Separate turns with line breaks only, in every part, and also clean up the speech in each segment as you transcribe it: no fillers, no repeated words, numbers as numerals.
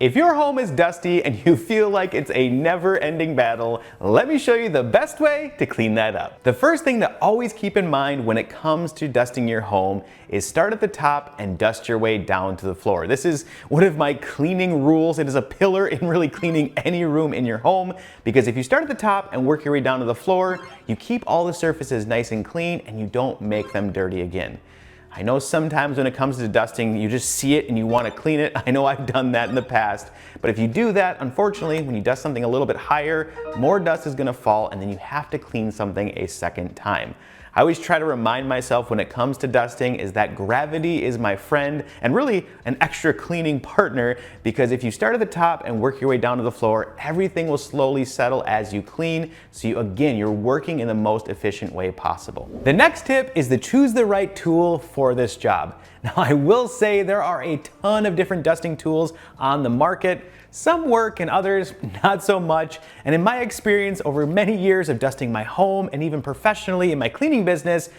If your home is dusty and you feel like it's a never-ending battle, let me show you the best way to clean that up. The first thing to always keep in mind when it comes to dusting your home is start at the top and dust your way down to the floor. This is one of my cleaning rules. It is a pillar in really cleaning any room in your home, because if you start at the top and work your way down to the floor, you keep all the surfaces nice and clean and you don't make them dirty again. I know sometimes when it comes to dusting, you just see it and you want to clean it. I know I've done that in the past. But if you do that, unfortunately, when you dust something a little bit higher, more dust is going to fall and then you have to clean something a second time. I always try to remind myself when it comes to dusting is that gravity is my friend and really an extra cleaning partner, because if you start at the top and work your way down to the floor, everything will slowly settle as you clean. So you're working in the most efficient way possible. The next tip is to choose the right tool for this job. Now, I will say there are a ton of different dusting tools on the market. Some work and others not so much. And in my experience over many years of dusting my home and even professionally in my cleaning business,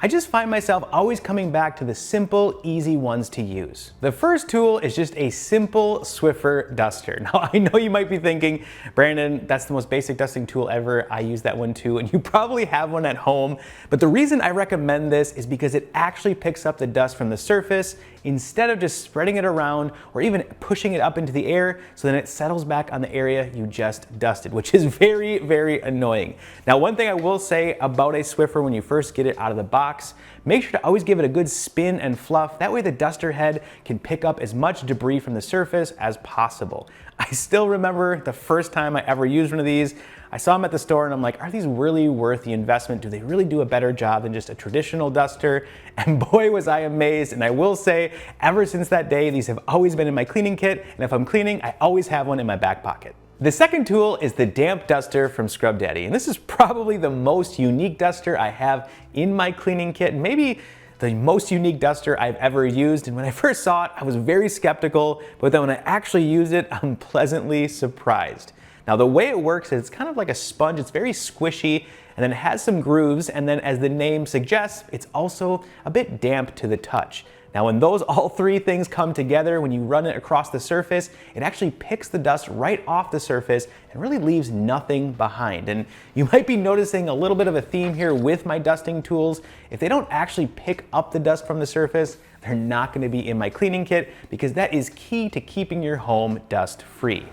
I just find myself always coming back to the simple, easy ones to use. The first tool is just a simple Swiffer duster. Now, I know you might be thinking, Brandon, that's the most basic dusting tool ever. I use that one too, and you probably have one at home. But the reason I recommend this is because it actually picks up the dust from the surface instead of just spreading it around or even pushing it up into the air, so then it settles back on the area you just dusted, which is very, very annoying. Now, one thing I will say about a Swiffer when you first get it out of the box, make sure to always give it a good spin and fluff. That way the duster head can pick up as much debris from the surface as possible. I still remember the first time I ever used one of these. I saw them at the store and I'm like, are these really worth the investment? Do they really do a better job than just a traditional duster? And boy, was I amazed. And I will say, ever since that day, these have always been in my cleaning kit. And if I'm cleaning, I always have one in my back pocket. The second tool is the damp duster from Scrub Daddy. And this is probably the most unique duster I have in my cleaning kit. Maybe the most unique duster I've ever used. And when I first saw it, I was very skeptical, but then when I actually used it, I'm pleasantly surprised. Now, the way it works is it's kind of like a sponge. It's very squishy, and then it has some grooves, and then as the name suggests, it's also a bit damp to the touch. Now, when all three things come together, when you run it across the surface, it actually picks the dust right off the surface and really leaves nothing behind. And you might be noticing a little bit of a theme here with my dusting tools. If they don't actually pick up the dust from the surface, they're not going to be in my cleaning kit, because that is key to keeping your home dust-free.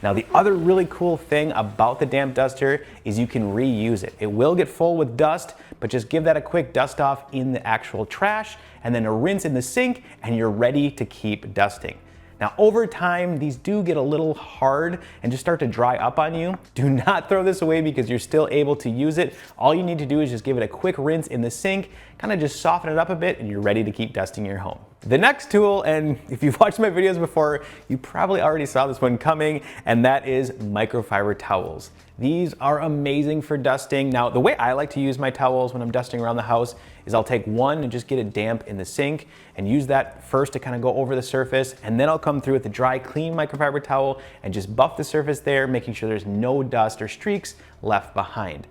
Now, the other really cool thing about the damp duster is you can reuse it. It will get full with dust, but just give that a quick dust off in the actual trash and then a rinse in the sink and you're ready to keep dusting. Now, over time, these do get a little hard and just start to dry up on you. Do not throw this away because you're still able to use it. All you need to do is just give it a quick rinse in the sink, kind of just soften it up a bit, and you're ready to keep dusting your home. The next tool, and if you've watched my videos before, you probably already saw this one coming, and that is microfiber towels. These are amazing for dusting. Now, the way I like to use my towels when I'm dusting around the house is I'll take one and just get it damp in the sink and use that first to kind of go over the surface, and then I'll come through with a dry, clean microfiber towel and just buff the surface there, making sure there's no dust or streaks left behind.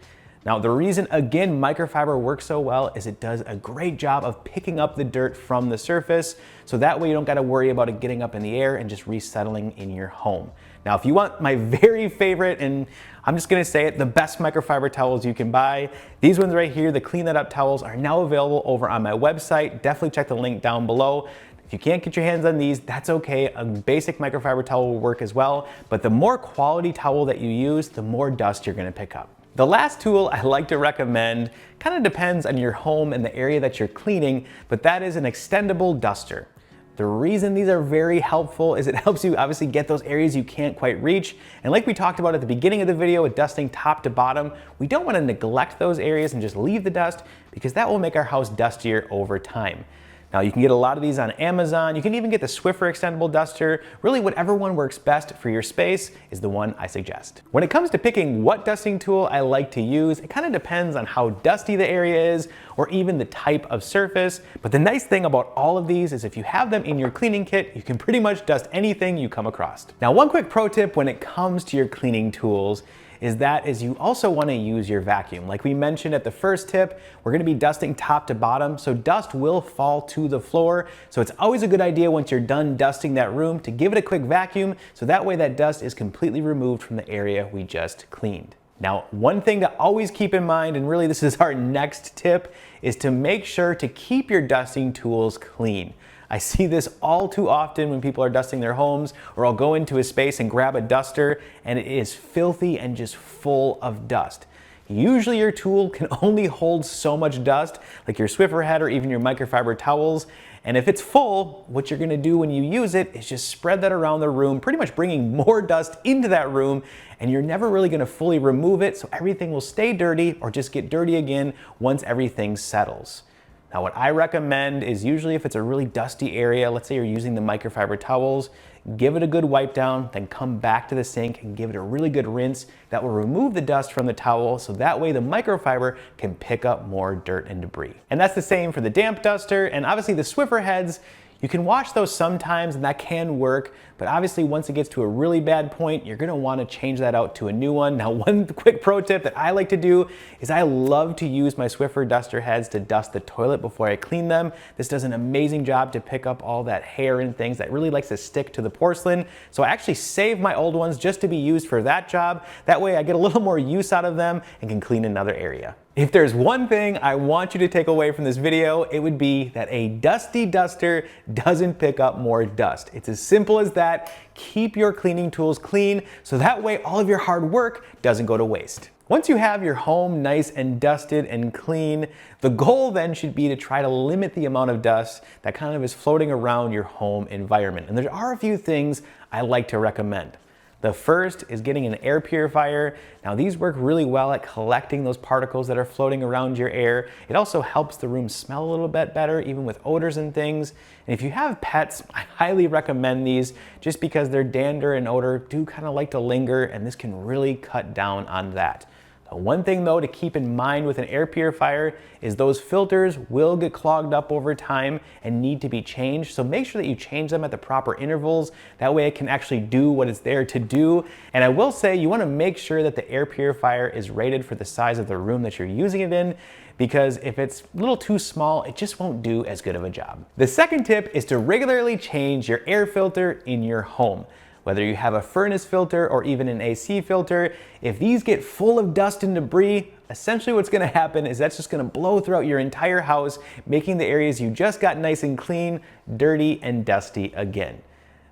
Now, the reason, again, microfiber works so well is it does a great job of picking up the dirt from the surface, so that way you don't got to worry about it getting up in the air and just resettling in your home. Now, if you want my very favorite, and I'm just going to say it, the best microfiber towels you can buy, these ones right here, the Clean That Up towels, are now available over on my website. Definitely check the link down below. If you can't get your hands on these, that's okay. A basic microfiber towel will work as well, but the more quality towel that you use, the more dust you're going to pick up. The last tool I like to recommend kind of depends on your home and the area that you're cleaning, but that is an extendable duster. The reason these are very helpful is it helps you obviously get those areas you can't quite reach. And like we talked about at the beginning of the video with dusting top to bottom, we don't want to neglect those areas and just leave the dust, because that will make our house dustier over time. Now, you can get a lot of these on Amazon. You can even get the Swiffer extendable duster. Really, whatever one works best for your space is the one I suggest. When it comes to picking what dusting tool I like to use, it kind of depends on how dusty the area is or even the type of surface. But the nice thing about all of these is if you have them in your cleaning kit, you can pretty much dust anything you come across. Now, one quick pro tip when it comes to your cleaning tools is you also want to use your vacuum. Like we mentioned at the first tip, we're going to be dusting top to bottom, so dust will fall to the floor. So it's always a good idea once you're done dusting that room to give it a quick vacuum, so that way that dust is completely removed from the area we just cleaned. Now, one thing to always keep in mind, and really this is our next tip, is to make sure to keep your dusting tools clean. I see this all too often when people are dusting their homes, or I'll go into a space and grab a duster and it is filthy and just full of dust. Usually your tool can only hold so much dust, like your Swiffer head or even your microfiber towels. And if it's full, what you're gonna do when you use it is just spread that around the room, pretty much bringing more dust into that room, and you're never really gonna fully remove it, so everything will stay dirty or just get dirty again once everything settles. Now what I recommend is usually if it's a really dusty area, let's say you're using the microfiber towels, give it a good wipe down, then come back to the sink and give it a really good rinse. That will remove the dust from the towel, so that way the microfiber can pick up more dirt and debris. And that's the same for the damp duster, and obviously the Swiffer heads, you can wash those sometimes and that can work, but obviously once it gets to a really bad point, you're gonna wanna change that out to a new one. Now, one quick pro tip that I like to do is I love to use my Swiffer duster heads to dust the toilet before I clean them. This does an amazing job to pick up all that hair and things that really likes to stick to the porcelain. So I actually save my old ones just to be used for that job. That way I get a little more use out of them and can clean another area. If there's one thing I want you to take away from this video, it would be that a dusty duster doesn't pick up more dust. It's as simple as that. Keep your cleaning tools clean, so that way all of your hard work doesn't go to waste. Once you have your home nice and dusted and clean, the goal then should be to try to limit the amount of dust that kind of is floating around your home environment. And there are a few things I like to recommend. The first is getting an air purifier. Now these work really well at collecting those particles that are floating around your air. It also helps the room smell a little bit better, even with odors and things. And if you have pets, I highly recommend these just because their dander and odor do kind of like to linger, and this can really cut down on that. One thing though to keep in mind with an air purifier is those filters will get clogged up over time and need to be changed. So make sure that you change them at the proper intervals. That way it can actually do what it's there to do. And I will say you want to make sure that the air purifier is rated for the size of the room that you're using it in, because if it's a little too small, it just won't do as good of a job. The second tip is to regularly change your air filter in your home. Whether you have a furnace filter or even an AC filter, if these get full of dust and debris, essentially what's gonna happen is that's just gonna blow throughout your entire house, making the areas you just got nice and clean, dirty and dusty again.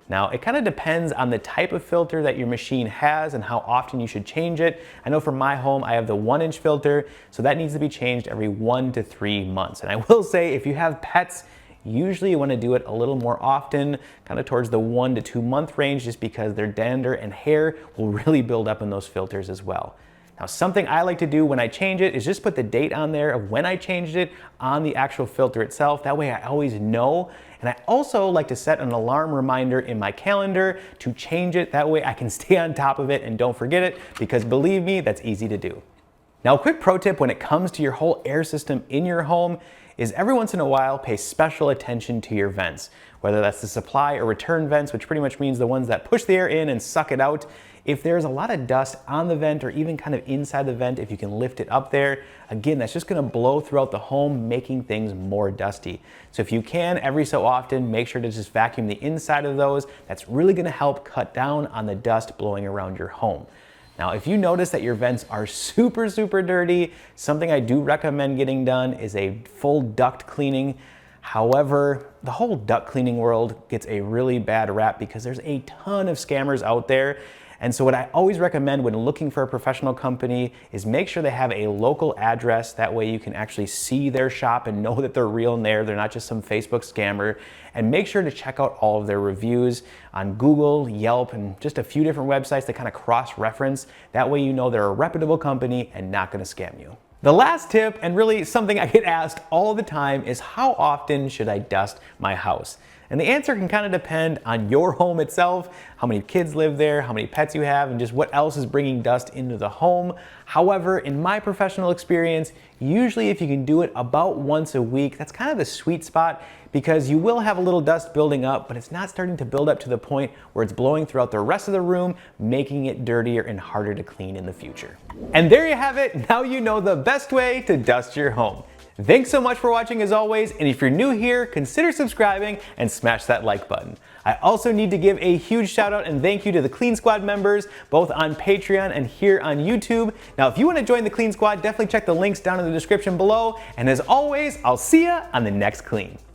Now, it kind of depends on the type of filter that your machine has and how often you should change it. I know for my home, I have the 1-inch filter, so that needs to be changed every 1 to 3 months. And I will say, if you have pets, usually you want to do it a little more often, kind of towards the 1 to 2 month range, just because their dander and hair will really build up in those filters as well. Now, something I like to do when I change it is just put the date on there of when I changed it on the actual filter itself. That way I always know. And I also like to set an alarm reminder in my calendar to change it. That way I can stay on top of it and don't forget it, because believe me, that's easy to do. Now, a quick pro tip when it comes to your whole air system in your home is every once in a while pay special attention to your vents, whether that's the supply or return vents, which pretty much means the ones that push the air in and suck it out. If there's a lot of dust on the vent or even kind of inside the vent, if you can lift it up there, again, that's just gonna blow throughout the home, making things more dusty. So if you can, every so often, make sure to just vacuum the inside of those. That's really gonna help cut down on the dust blowing around your home. Now, if you notice that your vents are super dirty, something I do recommend getting done is a full duct cleaning. However, the whole duct cleaning world gets a really bad rap because there's a ton of scammers out there. And so what I always recommend when looking for a professional company is make sure they have a local address. That way you can actually see their shop and know that they're real and they're not just some Facebook scammer. And make sure to check out all of their reviews on Google, Yelp, and just a few different websites that kind of cross-reference. That way you know they're a reputable company and not gonna scam you. The last tip, and really something I get asked all the time, is how often should I dust my house? And the answer can kind of depend on your home itself, how many kids live there, how many pets you have, and just what else is bringing dust into the home. However, in my professional experience, usually if you can do it about once a week, that's kind of the sweet spot, because you will have a little dust building up, but it's not starting to build up to the point where it's blowing throughout the rest of the room, making it dirtier and harder to clean in the future. And there you have it. Now you know the best way to dust your home. Thanks so much for watching as always, and if you're new here, consider subscribing and smash that like button. I also need to give a huge shout out and thank you to the Clean Squad members, both on Patreon and here on YouTube. Now, if you want to join the Clean Squad, definitely check the links down in the description below, and as always, I'll see ya on the next clean.